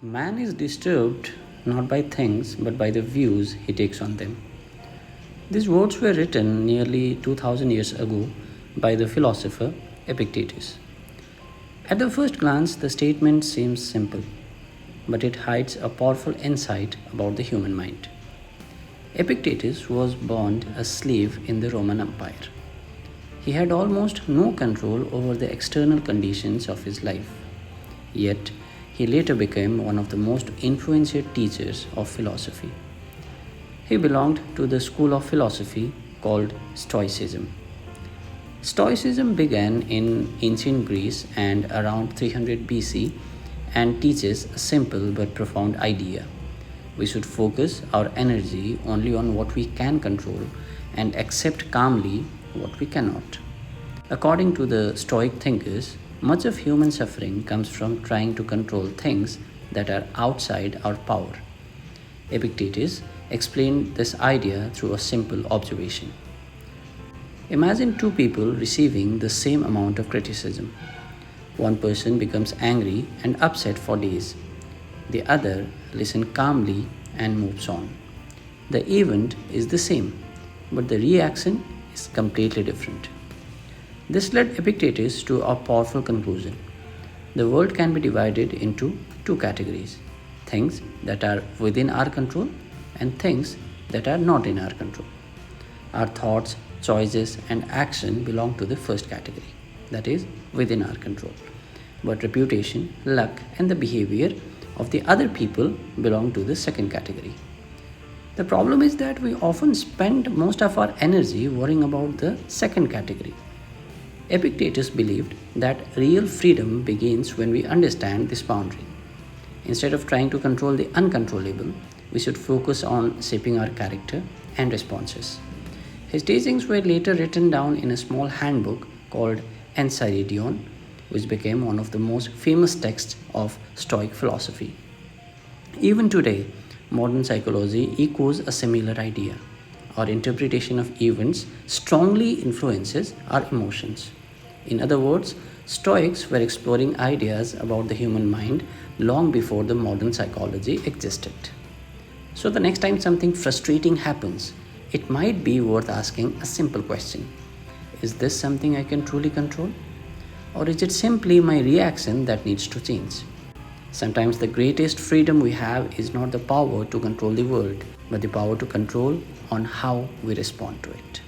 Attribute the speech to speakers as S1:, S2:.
S1: Man is disturbed not by things but by the views he takes on them. These words were written nearly 2000 years ago by the philosopher Epictetus. At the first glance, the statement seems simple, but it hides a powerful insight about the human mind. Epictetus was born a slave in the Roman Empire. He had almost no control over the external conditions of his life. Yet, he later became one of the most influential teachers of philosophy. He belonged to the school of philosophy called Stoicism. Stoicism began in ancient Greece and around 300 BC and teaches a simple but profound idea. We should focus our energy only on what we can control and accept calmly what we cannot. According to the Stoic thinkers, much of human suffering comes from trying to control things that are outside our power. Epictetus explained this idea through a simple observation. Imagine two people receiving the same amount of criticism. One person becomes angry and upset for days. The other listens calmly and moves on. The event is the same, but the reaction is completely different. This led Epictetus to a powerful conclusion. The world can be divided into two categories: things that are within our control and things that are not in our control. Our thoughts, choices, and action belong to the first category, that is, within our control. But reputation, luck, and the behavior of the other people belong to the second category. The problem is that we often spend most of our energy worrying about the second category. Epictetus believed that real freedom begins when we understand this boundary. Instead of trying to control the uncontrollable, we should focus on shaping our character and responses. His teachings were later written down in a small handbook called Enchiridion, which became one of the most famous texts of Stoic philosophy. Even today, modern psychology echoes a similar idea. Our interpretation of events strongly influences our emotions. In other words, Stoics were exploring ideas about the human mind long before the modern psychology existed. So, the next time something frustrating happens, it might be worth asking a simple question: is this something I can truly control? Or is it simply my reaction that needs to change? Sometimes the greatest freedom we have is not the power to control the world, but the power to control on how we respond to it.